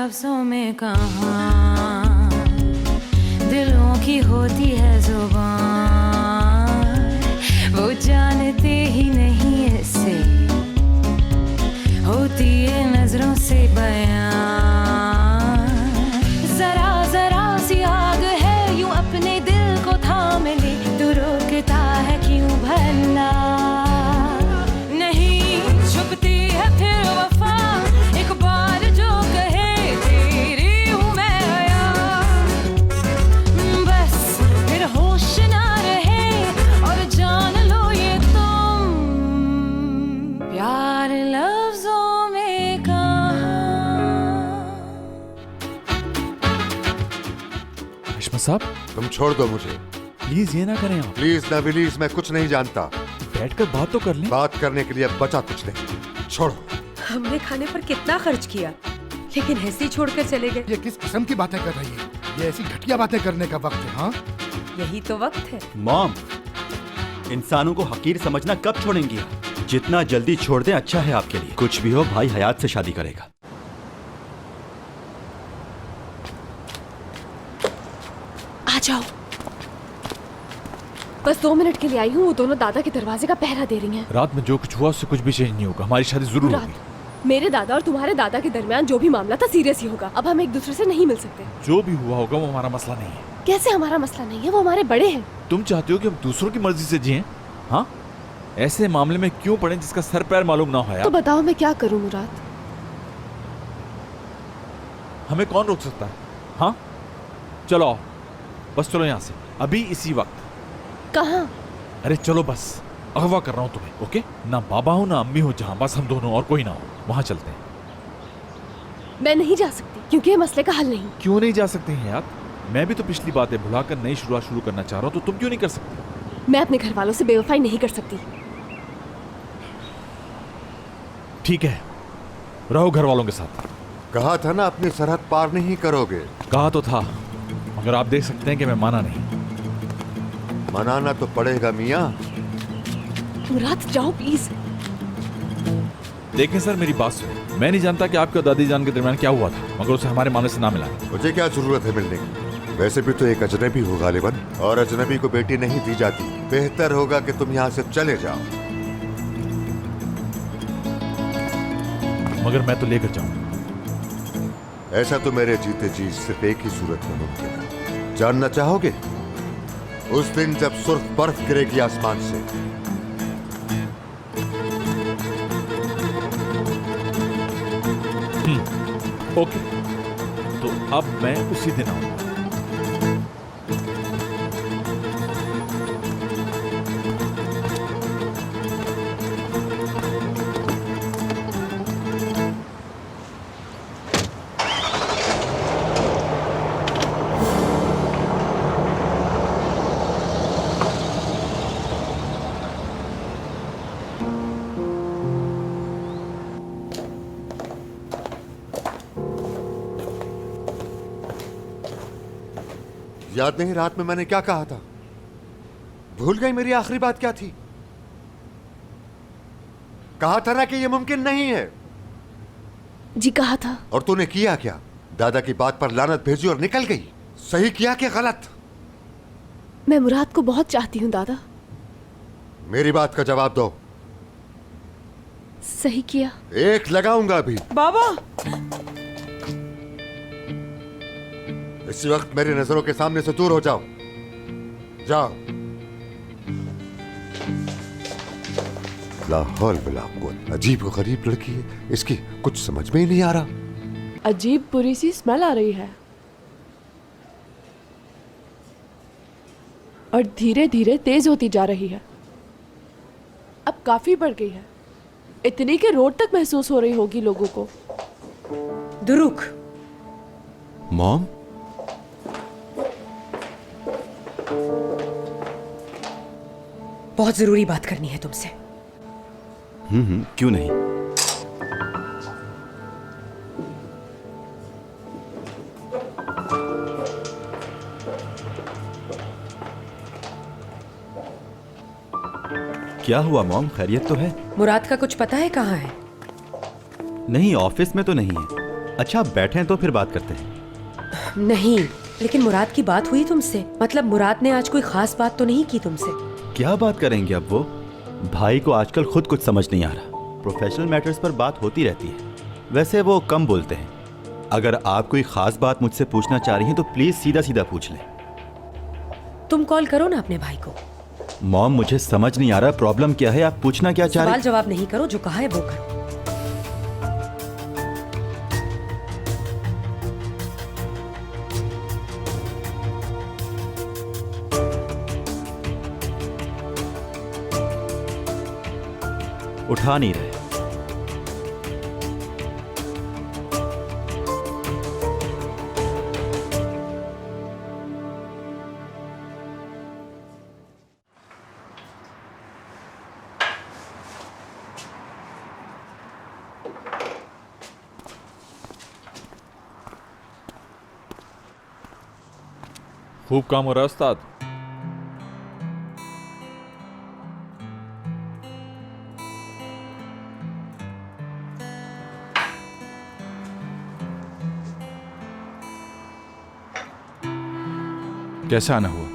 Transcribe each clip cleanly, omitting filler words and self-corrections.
लफ्जों में कहाँ दिलों की होती है जुबान, वो जानते ही नहीं इससे होती है नजरों से बयान। जरा जरा सी आग है यूं अपने दिल को थाम ले, तू रोकता है क्यों भला? नहीं छुपती है फिर वफा, एक बार जो कहे तेरी हूँ मैं आया, बस फिर होश ना रहे और जान लो ये तुम प्यार लफ्जों में कहाँ। रेशमा साहब, तुम छोड़ दो मुझे। प्लीज ये ना करें आप। प्लीज ना विलीज, मैं कुछ नहीं जानता। बैठकर बात तो कर लें। बात करने के लिए अब बचा कुछ नहीं, छोड़ो। हमने खाने पर कितना खर्च किया, लेकिन ऐसे ही छोड़कर चले गए। ये किस किस्म की बातें कर रही है? ये ऐसी घटिया बातें करने का वक्त है? हाँ, यही तो वक्त है। मॉम, इंसानों को हकीर समझना कब छोड़ेंगी आप? जितना जल्दी छोड़ दें अच्छा है आपके लिए। कुछ भी हो, भाई हयात से शादी करेगा। आ जाओ। बस 2 मिनट के लिए आई हूँ। वो दोनों दादा के दरवाजे का पहरा दे रही हैं। रात में जो कुछ हुआ उससे कुछ भी चेंज नहीं होगा। हमारी शादी जरूर होगी। मेरे दादा और तुम्हारे दादा के दरमियान जो भी मामला था सीरियस ही होगा। अब हम एक दूसरे से नहीं मिल सकते। जो भी हुआ होगा वो हमारा मसला नहीं है। कैसे हमारा मसला नहीं है? वो हमारे बड़े हैं। तुम चाहते हो कि हम दूसरों की मर्जी से जिएं? हाँ, ऐसे मामले में क्यों पड़े जिसका सर पैर मालूम ना हो यार? तो बताओ मैं क्या करूँ मुराद? हमें कौन रोक सकता है? हाँ, चलो आओ, बस चलो यहाँ से अभी इसी वक्त। कहाँ? अरे चलो बस, अगवा कर रहा हूँ तुम्हें। ओके? ना बाबा हो ना अम्मी हो, जहाँ बस हम दोनों और कोई ना हो, वहाँ चलते हैं। मैं नहीं जा सकती क्योंकि ये मसले का हल नहीं। क्यों नहीं जा सकते हैं यार? मैं भी तो पिछली बातें भुलाकर नई शुरुआत शुरू करना चाह रहा हूँ, तो तुम क्यों नहीं कर सकते? मैं अपने घर वालों से बेवफाई नहीं कर सकती। ठीक है, रहो घर वालों के साथ। कहा था ना अपनी सरहद पार नहीं करोगे। कहा तो था, मगर आप देख सकते हैं कि मैं माना नहीं। मनाना तो पड़ेगा मियाँ। मुराद जाओ प्लीज। देखें सर, मेरी बात सुनो। मैं नहीं जानता कि आपके और दादी जान के दरमियान क्या हुआ था, मगर उसे हमारे मामले से ना मिला। मुझे क्या जरूरत है मिलने की? वैसे भी तो एक अजनबी हो गालिबन, और अजनबी को बेटी नहीं दी जाती। बेहतर होगा कि तुम यहाँ से चले जाओ। मगर मैं तो लेकर जाऊं। ऐसा तो मेरे जीते जी सिर्फ एक ही सूरत में मुमकिन है। जानना चाहोगे? उस दिन जब सुर्ख बर्फ गिरेगी आसमान से। ओके, तो अब मैं उसी दिन आऊंगा। याद नहीं रात में मैंने क्या कहा था? भूल गई मेरी आखिरी बात क्या थी? कहा था ना कि यह मुमकिन नहीं है। जी कहा था। और तूने किया क्या? दादा की बात पर लानत भेजी और निकल गई। सही किया कि गलत? मैं मुराद को बहुत चाहती हूँ दादा। मेरी बात का जवाब दो। सही किया। एक लगाऊंगा अभी। बाबा, इसी वक्त मेरी नजरों के सामने से दूर हो जाओ। जाओ। लाहौल वला कुव्वत। अजीब व गरीब लड़की है, इसकी कुछ समझ में ही नहीं आ रहा। अजीब बुरी सी स्मेल आ रही है और धीरे धीरे तेज होती जा रही है। अब काफी बढ़ गई है, इतनी कि रोड तक महसूस हो रही होगी लोगों को। दुरुक। मॉम, बहुत जरूरी बात करनी है तुमसे। क्यों नहीं? क्या हुआ मॉम, खैरियत तो है? मुराद का कुछ पता है कहाँ है? नहीं, ऑफिस में तो नहीं है। अच्छा, आप बैठे हैं तो फिर बात करते हैं। नहीं, लेकिन मुराद की बात हुई तुमसे? मतलब मुराद ने आज कोई खास बात तो नहीं की तुमसे? क्या बात करेंगे अब वो? भाई को आजकल खुद कुछ समझ नहीं आ रहा। प्रोफेशनल मैटर्स पर बात होती रहती है, वैसे वो कम बोलते हैं। अगर आप कोई खास बात मुझसे पूछना चाह रही हैं तो प्लीज सीधा सीधा पूछ लें। तुम कॉल करो ना अपने भाई को। मॉम, मुझे समझ नहीं आ रहा प्रॉब्लम क्या है, आप पूछना क्या चाह रही सवाल जवाब नहीं करो, जो कहा है वो करो। उठा नहीं रहे। खूब काम हो रहा है उस्ताद। कैसे आना हुआ?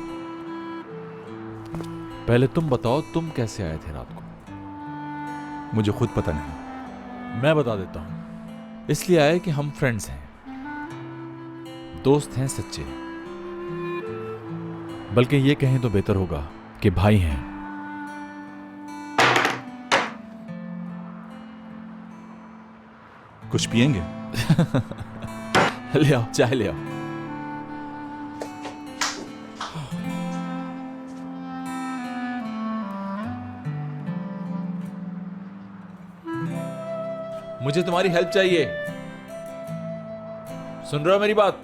पहले तुम बताओ, तुम कैसे आए थे रात को? मुझे खुद पता नहीं। मैं बता देता हूं। इसलिए आए कि हम फ्रेंड्स हैं, दोस्त हैं सच्चे। बल्कि ये कहें तो बेहतर होगा कि भाई हैं। कुछ पिएंगे? ले आओ, चाय ले आओ। मुझे तुम्हारी हेल्प चाहिए। सुन रहे हो मेरी बात?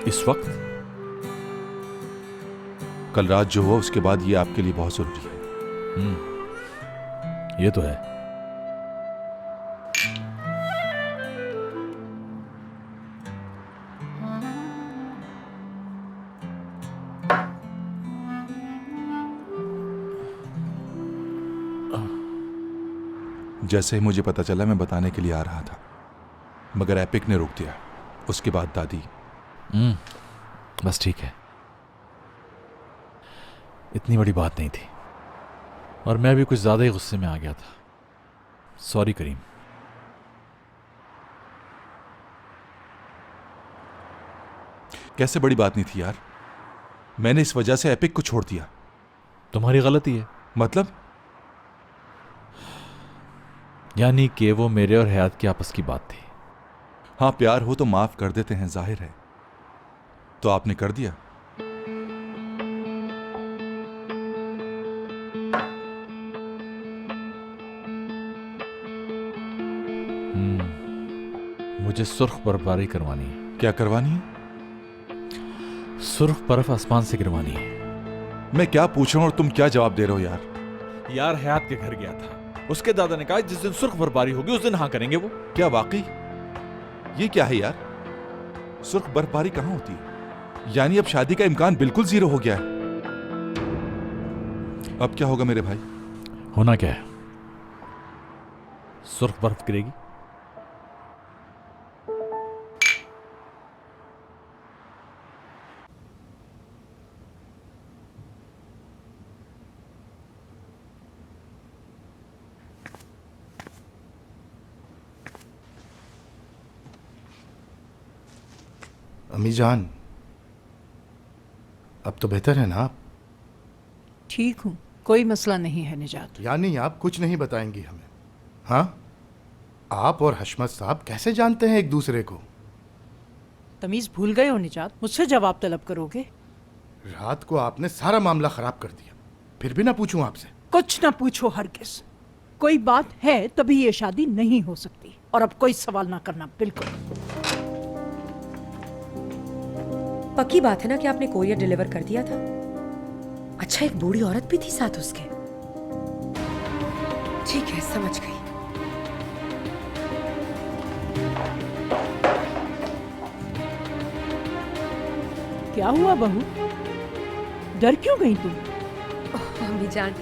इस वक्त? कल रात जो हुआ उसके बाद ये आपके लिए बहुत जरूरी है। ये तो है। जैसे ही मुझे पता चला मैं बताने के लिए आ रहा था, मगर एपिक ने रोक दिया। उसके बाद दादी। बस ठीक है, इतनी बड़ी बात नहीं थी। और मैं भी कुछ ज्यादा ही गुस्से में आ गया था। सॉरी करीम। कैसे बड़ी बात नहीं थी यार? मैंने इस वजह से एपिक को छोड़ दिया। तुम्हारी गलती है। मतलब? यानी कि वो मेरे और हयात की आपस की बात थी। हाँ, प्यार हो तो माफ कर देते हैं, जाहिर है। तो आपने कर दिया। मुझे सुर्ख बर्फबारी करवानी है। क्या करवानी है? सुर्ख बर्फ आसमान से गिरवानी है। मैं क्या पूछूं और तुम क्या जवाब दे रहे हो यार? यार, हयात के घर गया था। उसके दादा ने कहा जिस दिन सुर्ख बर्फबारी होगी उस दिन हाँ करेंगे वो। क्या वाकई? ये क्या है यार? सुर्ख बर्फबारी कहां होती है? यानी अब शादी का इम्कान बिल्कुल जीरो हो गया है। अब क्या होगा मेरे भाई? होना क्या है? सुर्ख बर्फ गिरेगी। अम्मी जान, अब तो बेहतर है ना आप? ठीक हूँ, कोई मसला नहीं है निजात। यानी आप कुछ नहीं बताएंगी हमें? हाँ, आप और हशमत साहब कैसे जानते हैं एक दूसरे को? तमीज भूल गए हो निजात? मुझसे जवाब तलब करोगे? रात को आपने सारा मामला खराब कर दिया, फिर भी ना पूछूं आपसे? कुछ ना पूछो हरगिज। कोई बात है तभी ये शादी नहीं हो सकती, और अब कोई सवाल ना करना, बिल्कुल। पक्की बात है ना कि आपने कोरियर डिलीवर कर दिया था? अच्छा, एक बूढ़ी औरत भी थी साथ उसके? ठीक है, समझ गई। क्या हुआ बहू? डर क्यों गई तुम? अम्मी जान,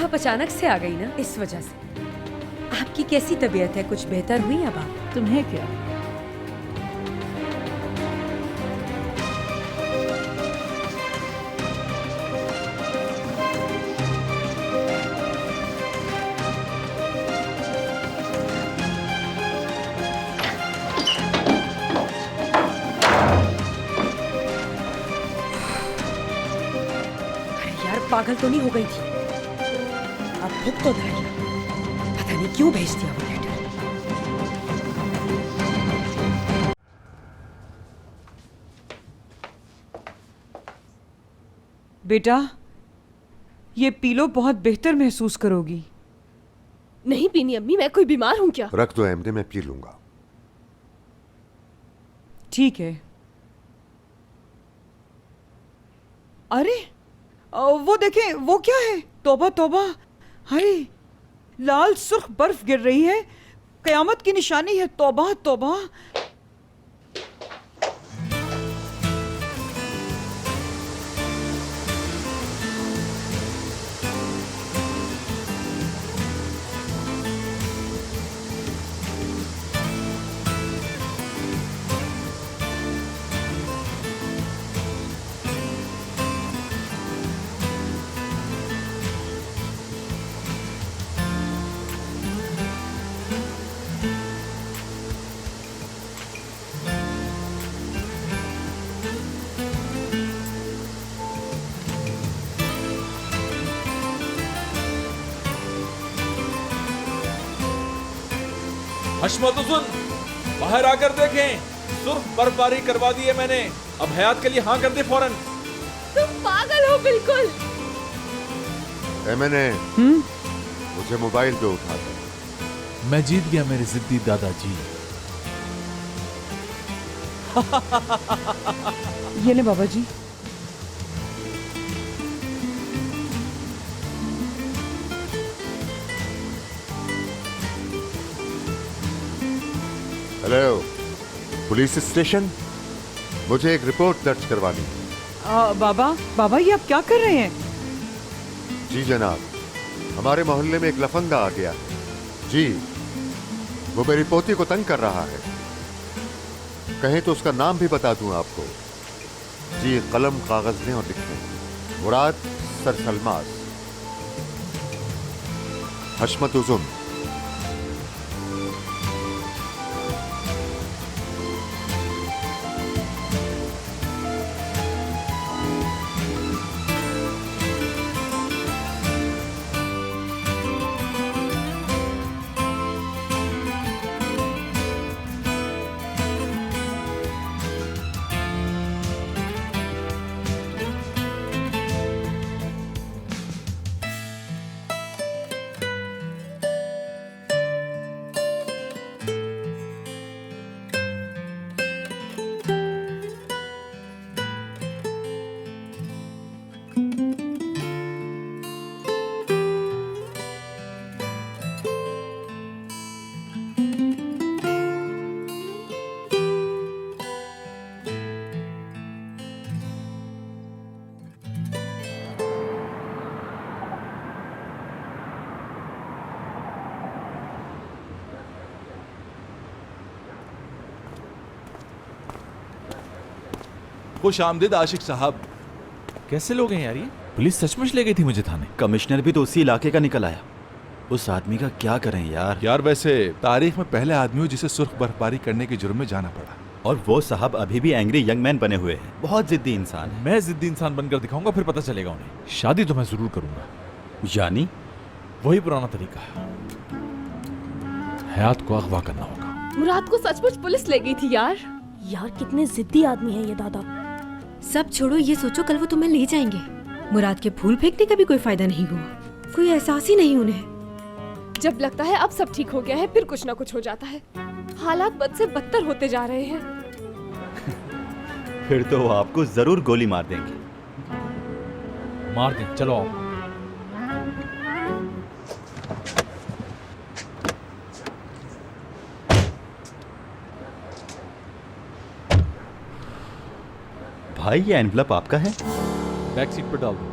आप अचानक से आ गई ना, इस वजह से। आपकी कैसी तबीयत है? कुछ बेहतर हुई अब आप? तुम्हें क्या? अरे यार, पागल तो नहीं हो गई थी? अब भूख तो ना गया, पता नहीं क्यों भेज दिया वो लेटर। बेटा, ये पी लो, बहुत बेहतर महसूस करोगी। नहीं पीनी अम्मी, मैं कोई बीमार हूँ क्या? रख दो अहमदे, मैं पी लूंगा। ठीक है। अरे वो देखें, वो क्या है? तौबा तौबा, हाय, लाल सुर्ख बर्फ गिर रही है। कयामत की निशानी है। तौबा तौबा। हशमत हुसन, बाहर आकर देखें, सुर्ख बर्फबारी करवा दी है मैंने। अब हयात के लिए हाँ कर दे फौरन। तुम पागल हो बिल्कुल। मैंने मुझे मोबाइल पे उठा कर। मैं जीत गया मेरे जिद्दी दादाजी। ये ले बाबा जी। हेलो, पुलिस स्टेशन, मुझे एक रिपोर्ट दर्ज करवानी है। बाबा ये आप क्या कर रहे हैं? जी जनाब, हमारे मोहल्ले में एक लफंगा आ गया। जी, वो मेरी पोती को तंग कर रहा है। कहें तो उसका नाम भी बता दूं आपको। जी, कलम कागज लें और लिखें। मुराद सर सलमास, हशमत उजुम। खुश आमदीद आशिक साहब। कैसे लोग हैं यार ये? पुलिस सचमुच ले गई थी मुझे थाने। कमिश्नर भी तो उसी इलाके का निकल आया। उस आदमी का क्या करें यार। यार वैसे तारीख में पहले आदमी हो जिसे सुर्ख बर्फबारी करने के जुर्म में जाना पड़ा। और वो साहब अभी भी एंग्री यंग मैन बने हुए हैं। बहुत जिद्दी इंसान है। मैं जिद्दी इंसान बनकर दिखाऊंगा, फिर पता चलेगा उन्हें। शादी तो मैं जरूर करूंगा। यानी वही पुराना तरीका है, हयात को अगवा करना होगा। मुराद को सचमुच पुलिस ले गई थी यार। यार कितने जिद्दी आदमी है ये दादा। सब छोड़ो, ये सोचो कल वो तुम्हें ले जाएंगे। मुराद के फूल फेंकने का भी कोई फायदा नहीं हुआ। कोई एहसास ही नहीं उन्हें। जब लगता है अब सब ठीक हो गया है, फिर कुछ ना कुछ हो जाता है। हालात बद से बदतर होते जा रहे हैं। फिर तो वो आपको जरूर गोली मार देंगे। मार दें, चलो आओ। भाई ये एनवलप आपका है? बैक सीट पर डाल दो।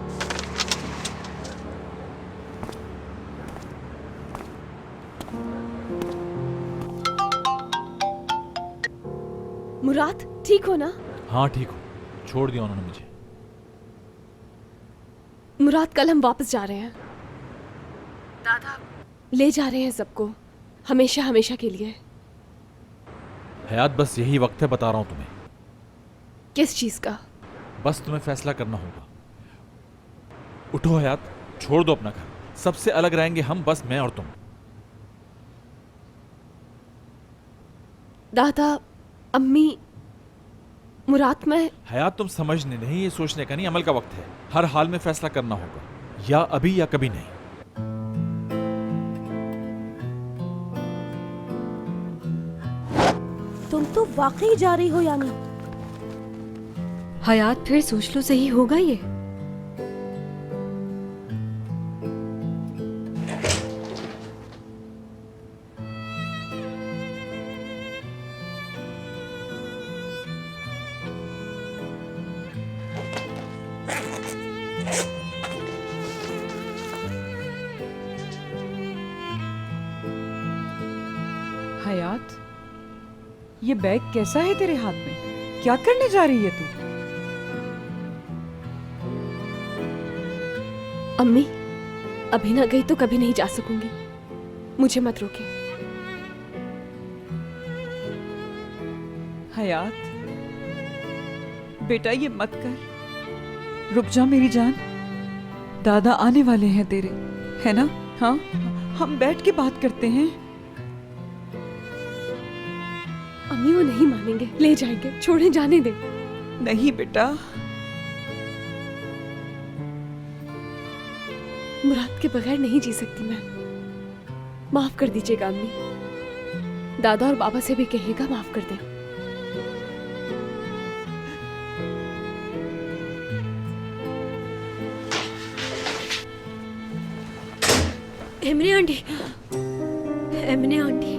मुराद, ठीक हो ना? हाँ ठीक हूँ, छोड़ दिया उन्होंने मुझे। मुराद, कल हम वापस जा रहे हैं। दादा ले जा रहे हैं सबको, हमेशा हमेशा के लिए। हयात बस यही वक्त है, बता रहा हूँ तुम्हें। किस चीज का? बस तुम्हें फैसला करना होगा। उठो हयात, छोड़ दो अपना घर, सबसे अलग रहेंगे हम, बस मैं और तुम। दादा, अम्मी, मुराद, मैं। हयात तुम समझने नहीं, ये सोचने का नहीं, अमल का वक्त है। हर हाल में फैसला करना होगा, या अभी या कभी नहीं। तुम तो वाकई जा रही हो यानी? हयात फिर सोच लो, सही होगा ये? हयात, ये बैग कैसा है तेरे हाथ में? क्या करने जा रही है तू? अम्मी, अभी ना गई तो कभी नहीं जा सकूंगी, मुझे मत रोके। हयात बेटा, ये मत कर, रुक जा मेरी जान। दादा आने वाले हैं तेरे, है ना? हाँ, हम बैठ के बात करते हैं। अम्मी वो नहीं मानेंगे, ले जाएंगे, छोड़े जाने दे। नहीं बेटा। मुराद के बगैर नहीं जी सकती मैं। माफ कर दीजिएगा अम्मी, दादा और बाबा से भी कहिएगा माफ कर दे। एमने आंटी, एमने आंटी,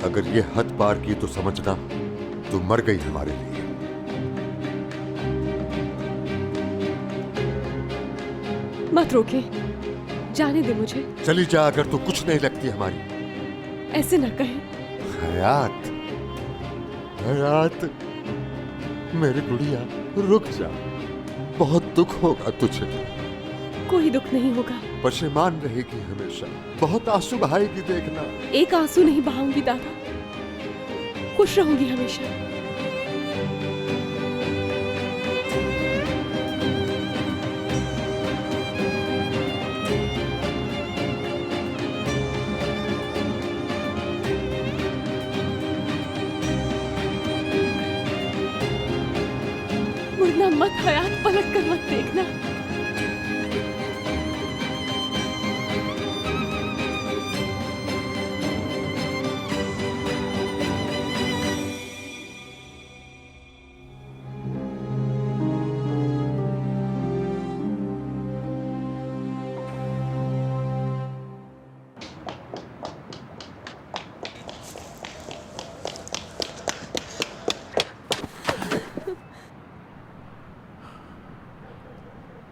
अगर ये हद पार की तो समझना तू मर गई हमारे लिए। मत रोके, जाने दे मुझे। चली जा, अगर तू कुछ नहीं लगती हमारी। ऐसे न कहें। हयात, हयात, मेरी गुड़िया, रुक जा, बहुत दुख होगा तुझे। कोई दुख नहीं होगा। पशेमान रहेगी हमेशा, बहुत आंसू बहाएगी देखना। एक आंसू नहीं बहाऊंगी दादा, खुश रहूंगी हमेशा। मुड़ना मत हयात, पलट कर मत देखना।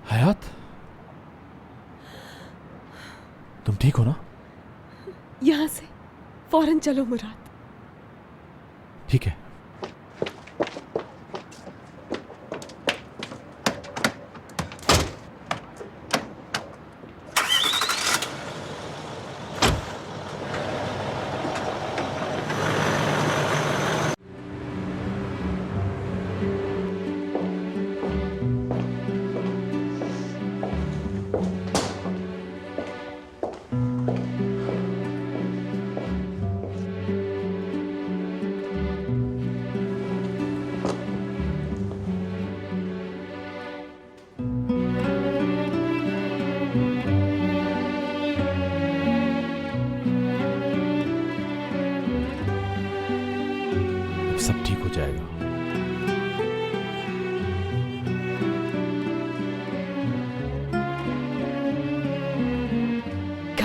हयात, तुम ठीक हो ना? यहाँ से फौरन चलो मुराद। ठीक है।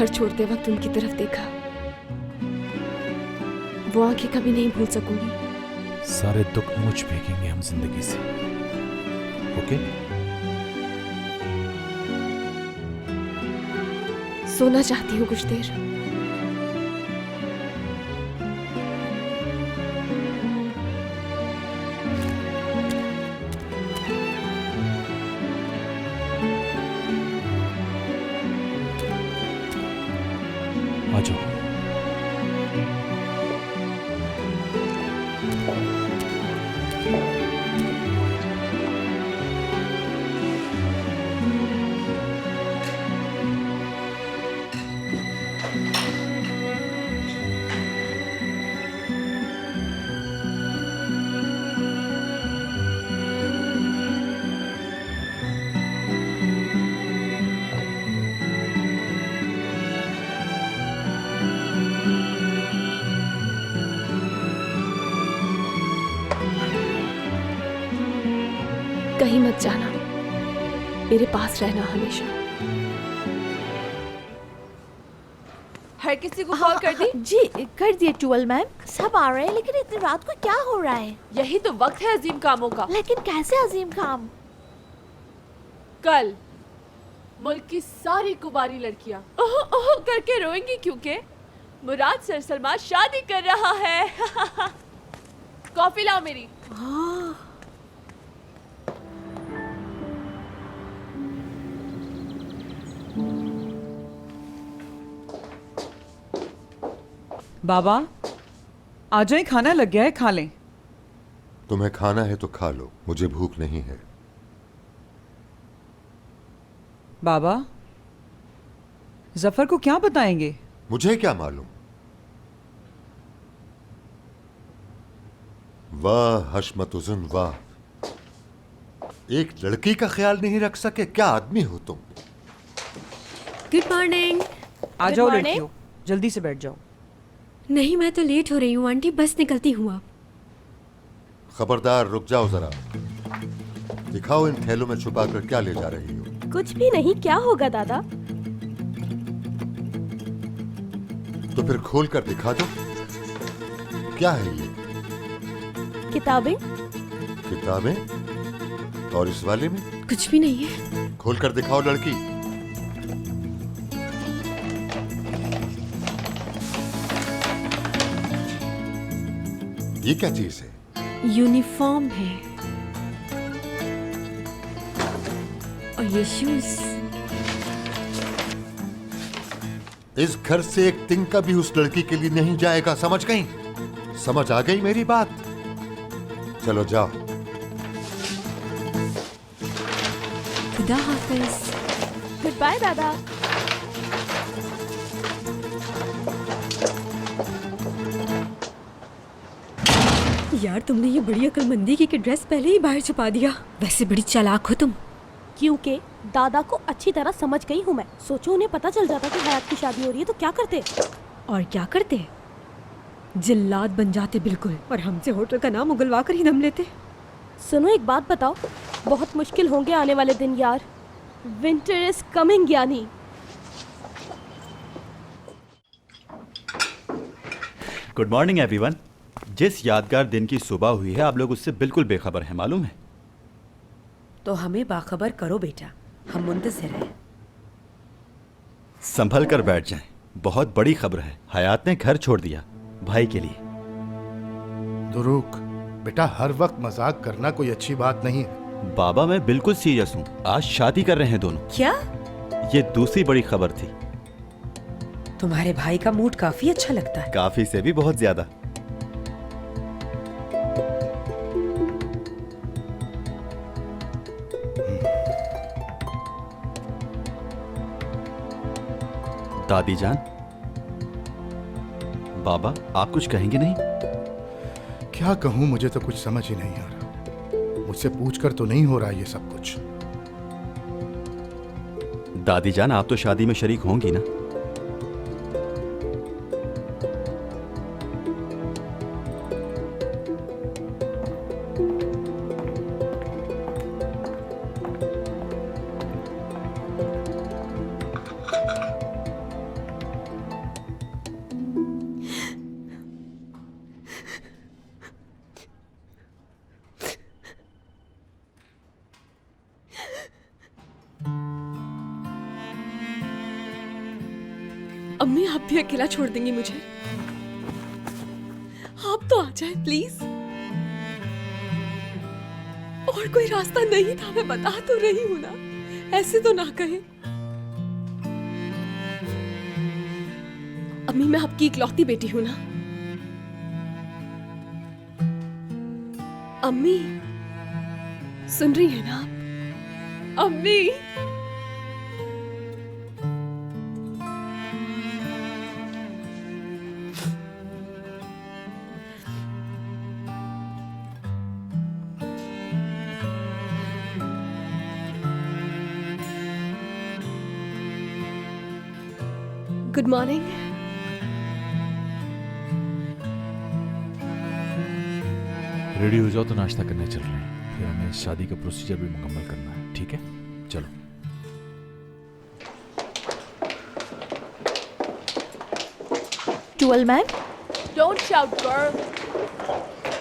घर छोड़ते वक्त उनकी तरफ देखा, वो आंखें कभी नहीं भूल सकूंगी। सारे दुख मुझ फेंकेंगे हम जिंदगी से, ओके? सोना चाहती हूँ कुछ देर। आ जाओ। कहीं मत जाना, मेरे पास रहना हमेशा। हर किसी को कॉल कर दी? जी कर दिए 12 मैम। सब आ रहे हैं लेकिन इतनी रात को क्या हो रहा है? यही तो वक्त है अजीम कामों का। लेकिन कैसे अजीम काम? कल मुल्क की सारी कुंवारी लड़कियां ओह ओह करके रोएंगी क्योंकि मुराद सर सलमान शादी कर रहा है। कॉफी लाओ मेरी। बाबा आ जाए, खाना लग गया है, खा लें। तुम्हें खाना है तो खा लो, मुझे भूख नहीं है। बाबा जफर को क्या बताएंगे? मुझे क्या मालूम। वाह हशमतुज़न वाह, एक लड़की का ख्याल नहीं रख सके, क्या आदमी हो तुम। Good morning. आ जाओ लड़कियों, जल्दी से बैठ जाओ। नहीं, मैं तो लेट हो रही हूँ आंटी, बस निकलती हूँ अब। खबरदार रुक जाओ जरा, दिखाओ इन थैलों में छुपा कर क्या ले जा रही हो। कुछ भी नहीं, क्या होगा दादा? तो फिर खोल कर दिखा दो, क्या है ये? किताबें। किताबें? और इस वाले में? कुछ भी नहीं है। खोल कर दिखाओ लड़की। ये क्या चीज है? यूनिफॉर्म है और ये शूज। इस घर से एक तिनका भी उस लड़की के लिए नहीं जाएगा, समझ गई? समझ आ गई मेरी बात? चलो जाओ। खुदा हाफिज। गुड बाय दादा। यार तुमने ये बड़ी अक्लमंदी की कि ड्रेस पहले ही बाहर छुपा दिया। वैसे बड़ी चालाक हो तुम। क्योंकि दादा को अच्छी तरह समझ गई हूँ मैं। सोचो उन्हें पता चल जाता कि हयात की शादी हो रही है तो क्या करते? और क्या करते? जिल्लाद बन जाते बिल्कुल, और हमसे होटल का नाम उगलवा कर ही दम लेते। सुनो एक बात बताओ, बहुत मुश्किल होंगे आने वाले दिन यार। विंटर इज कमिंग यानी। Good morning everyone. जिस यादगार दिन की सुबह हुई है आप लोग उससे बिल्कुल बेखबर हैं, मालूम है? तो हमें बाखबर करो बेटा, हम मुंतज़िर हैं। संभल कर बैठ जाएं, बहुत बड़ी खबर है। हयात ने घर छोड़ दिया भाई के लिए। दुरूक बेटा, हर वक्त मजाक करना कोई अच्छी बात नहीं है। बाबा मैं बिल्कुल सीरियस हूँ, आज शादी कर रहे हैं दोनों। क्या? ये दूसरी बड़ी खबर थी। तुम्हारे भाई का मूड काफी अच्छा लगता है। काफी से भी बहुत ज्यादा। दादी जान, बाबा आप कुछ कहेंगे नहीं? क्या कहूं, मुझे तो कुछ समझ ही नहीं आ रहा। मुझसे पूछकर तो नहीं हो रहा ये सब कुछ। दादी जान आप तो शादी में शरीक होंगी ना? अम्मी आप भी अकेला छोड़ देंगी मुझे? आप तो आ जाए प्लीज। और कोई रास्ता नहीं था, मैं बता तो रही हूं ना, ऐसे तो ना कहे। अम्मी मैं आपकी इकलौती बेटी हूं ना। अम्मी सुन रही है ना आप? अम्मी गुड मॉर्निंग। रेडी हो जाओ तो नाश्ता करने चल रहे हैं, फिर हमें शादी का प्रोसीजर भी मुकम्मल करना है, ठीक है? चलो। Dual man, don't shout girl.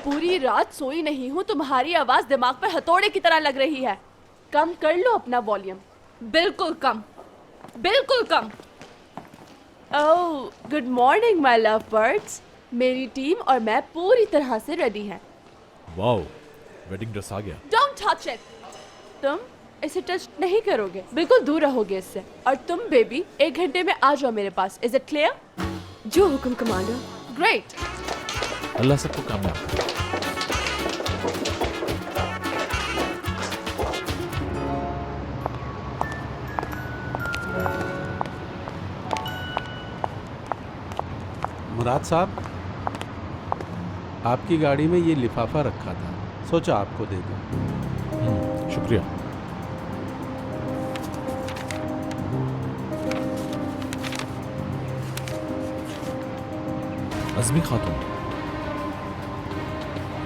पूरी रात सोई नहीं हूँ, तुम्हारी आवाज दिमाग पे हथौड़े की तरह लग रही है। कम कर लो अपना वॉल्यूम। बिल्कुल कम, बिल्कुल कम। Oh good morning my love birds. मेरी टीम और मैं पूरी तरह से रेडी हैं। वाओ, वेडिंग ड्रेस आ गया। Don't touch it. तुम इसे टच नहीं करोगे, बिल्कुल दूर रहोगे इससे। और तुम बेबी 1 घंटे में आ जाओ मेरे पास। Is it clear? जो हुक्म कमांडर। ग्रेट। अल्लाह सबको कामयाब करे। मुराद साहब, आपकी गाड़ी में ये लिफाफा रखा था, सोचा आपको दे दूं। शुक्रिया। अज़मी खातून,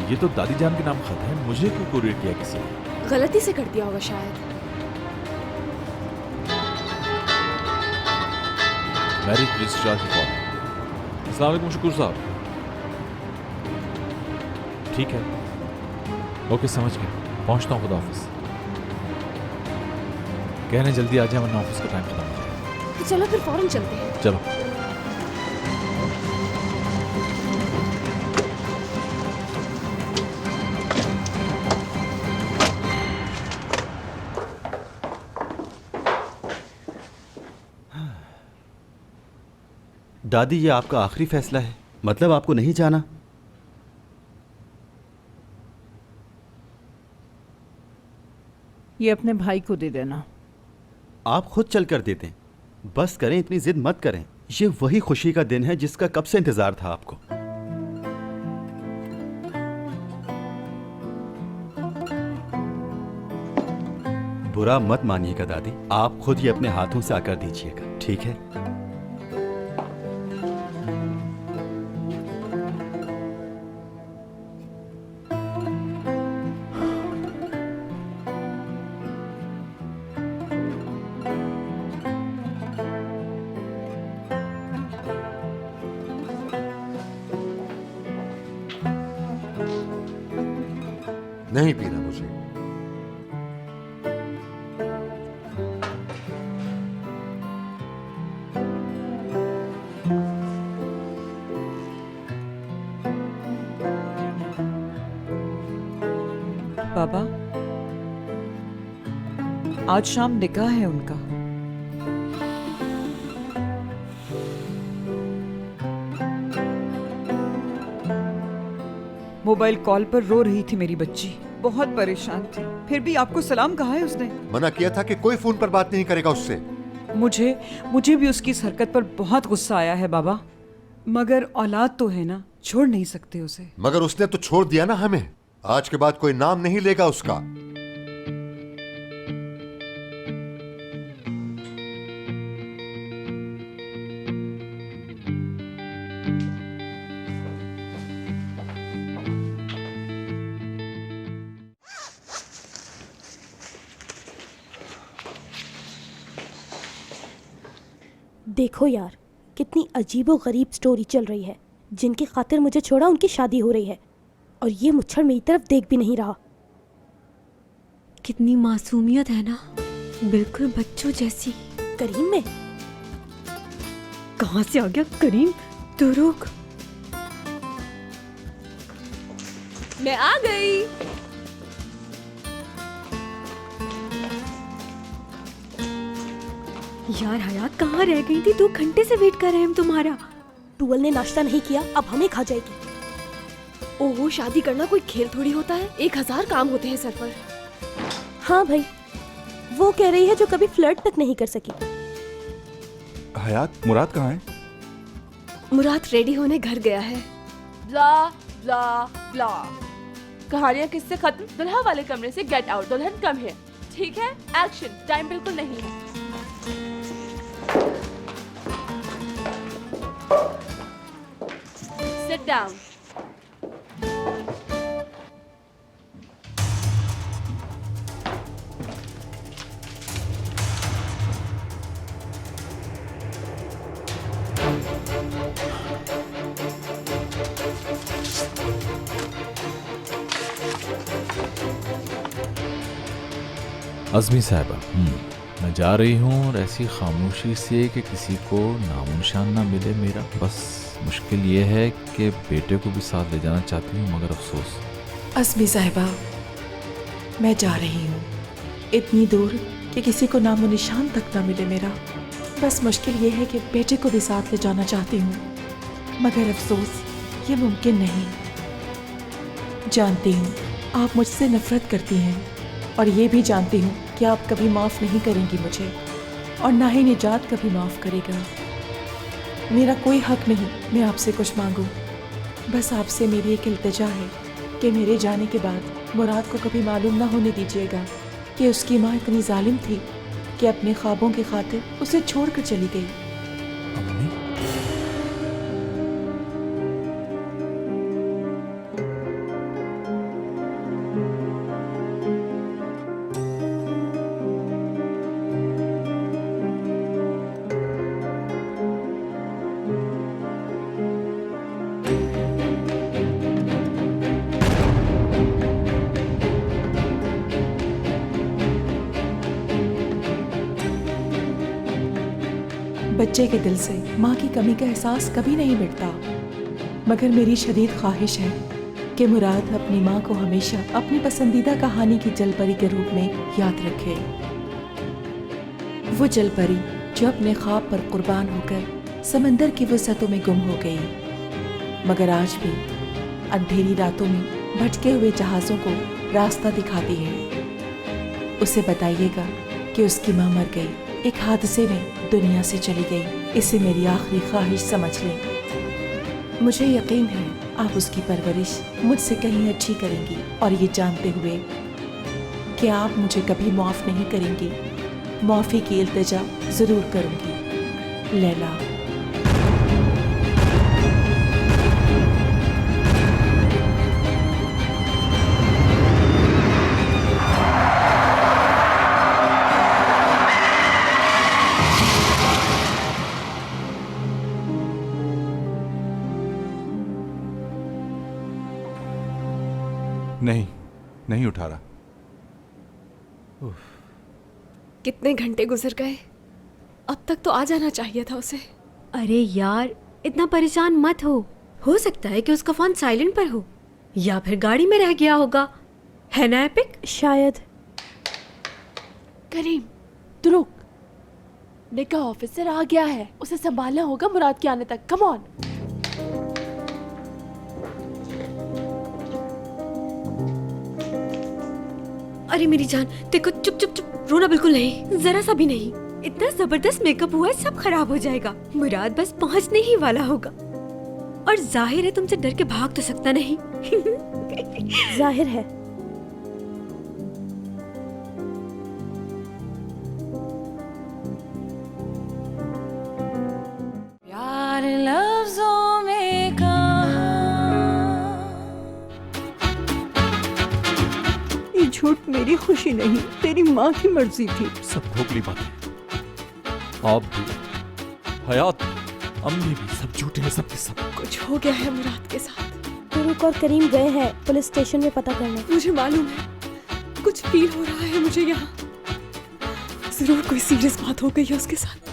ये तो दादी जान के नाम खत है, मुझे क्यों कुरियर किया किसी ने? गलती से कर दिया होगा शायद। मैरिज रजिस्ट्रार की कॉल। अस्सलाम वालेकुम शुक्र साहब। ठीक है, ओके समझ गया, पहुंचता हूँ खुदा ऑफिस। कहने जल्दी आ जाए वरना ऑफिस का टाइम खत्म हो जाए। तो चलो फिर फौरन चलते हैं। चलो। दादी ये आपका आखिरी फैसला है? मतलब आपको नहीं जाना? ये अपने भाई को दे देना। आप खुद चल कर देते हैं, बस करें, इतनी जिद मत करें। ये वही खुशी का दिन है जिसका कब से इंतजार था आपको। बुरा मत मानिएगा दादी, आप खुद ही अपने हाथों से आकर दीजिएगा, ठीक है? नहीं पीना मुझे। बाबा, आज शाम निकाह है उनका। मोबाइल कॉल पर रो रही थी मेरी बच्ची, बहुत परेशान थी। फिर भी आपको सलाम कहा है उसने। मना किया था कि कोई फोन पर बात नहीं करेगा उससे। मुझे भी उसकी इस हरकत पर बहुत गुस्सा आया है बाबा, मगर औलाद तो है ना, छोड़ नहीं सकते उसे। मगर उसने तो छोड़ दिया ना हमें। आज के बाद कोई नाम नहीं लेगा उसका। देखो यार, कितनी अजीबो गरीब स्टोरी चल रही है। जिनकी खातिर मुझे छोड़ा उनकी शादी हो रही है और ये मुच्छर मेरी तरफ देख भी नहीं रहा। कितनी मासूमियत है ना, बिल्कुल बच्चों जैसी। करीम में कहाँ से आ गया करीम? तू रुक। मैं आ गई। यार हयात कहाँ रह गई थी? 2 घंटे से वेट कर रहे हैं हम तुम्हारा। टूवल ने नाश्ता नहीं किया, अब हमें खा जाएगी। ओहो, शादी करना कोई खेल थोड़ी होता है। 1000 काम होते हैं सर पर। हाँ भाई, वो कह रही है जो कभी फ्लर्ट तक नहीं कर सकी। हयात, मुराद कहाँ है? मुराद रेडी होने घर गया है। ब्ला ब्ला ब्ला। कहानियां किससे खत्म? दुल्हा वाले कमरे से गेट आउट, दुल्हन कम है। ठीक है, एक्शन। टाइम बिल्कुल नहीं है। Sit down. अज़मी साहिबा, मैं जा रही हूँ और ऐसी खामोशी से कि किसी को नामो निशान ना मिले मेरा। बस मुश्किल ये है कि बेटे को भी साथ ले जाना चाहती हूँ, मगर अफसोस। अज़मी साहिबा, मैं जा रही हूँ इतनी दूर कि किसी को नामो निशान तक ना मिले मेरा। बस मुश्किल ये है कि बेटे को भी साथ ले जाना चाहती हूँ, मगर अफसोस ये मुमकिन नहीं। जानती हूँ आप मुझसे नफरत करती हैं, और ये भी जानती हूँ कि आप कभी माफ़ नहीं करेंगी मुझे, और ना ही निजात कभी माफ़ करेगा। मेरा कोई हक नहीं मैं आपसे कुछ मांगूं। बस आपसे मेरी एक इल्तिजा है कि मेरे जाने के बाद मुराद को कभी मालूम ना होने दीजिएगा कि उसकी माँ इतनी जालिम थी कि अपने ख्वाबों की खातिर उसे छोड़कर चली गई। बच्चे के दिल से माँ की कमी का एहसास कभी नहीं मिटता, मगर मेरी शदीद ख्वाहिश है कि मुराद अपनी माँ को हमेशा अपनी पसंदीदा कहानी की जलपरी के रूप में याद रखे। वो जलपरी जो अपने ख्वाब पर कुर्बान होकर समंदर की वसअतों में गुम हो गई, मगर आज भी अंधेरी रातों में भटके हुए जहाज़ों को रास्ता दिखाती है। उसे बताइएगा कि उसकी माँ मर गई, एक हादसे में दुनिया से चली गई। इसे मेरी आखिरी ख्वाहिश समझ लें। मुझे यकीन है आप उसकी परवरिश मुझसे कहीं अच्छी करेंगी, और ये जानते हुए कि आप मुझे कभी माफ़ नहीं करेंगी, माफ़ी की इल्तिजा ज़रूर करूँगी। लैला। नहीं उठा रहा। कितने घंटे गुजर गए, अब तक तो आ जाना चाहिए था उसे। अरे यार इतना परेशान मत हो सकता है कि उसका फोन साइलेंट पर हो, या फिर गाड़ी में रह गया होगा, है ना एपिक? शायद। करीम तू रुक, निका ऑफिसर आ गया है, उसे संभालना होगा मुराद के आने तक। Come on. अरे मेरी जान देखो, चुप चुप चुप, रोना बिल्कुल नहीं, जरा सा भी नहीं। इतना जबरदस्त मेकअप हुआ है, सब खराब हो जाएगा। मुराद बस पहुंचने ही वाला होगा, और जाहिर है तुमसे डर के भाग तो सकता नहीं। जाहिर है। प्यार लफ्जों में कहा, ये झूठ मेरी खुशी नहीं, तेरी माँ की मर्जी थी। सब खोखली बातें, आप भी, हयात, अम्मी भी, सब झूठे हैं, सब के सब। कुछ हो गया है मुराद के साथ। तुरुक और करीम गए हैं पुलिस स्टेशन में पता करने। मुझे मालूम है, कुछ फील हो रहा है मुझे यहाँ। जरूर कोई सीरियस बात हो गई है उसके साथ।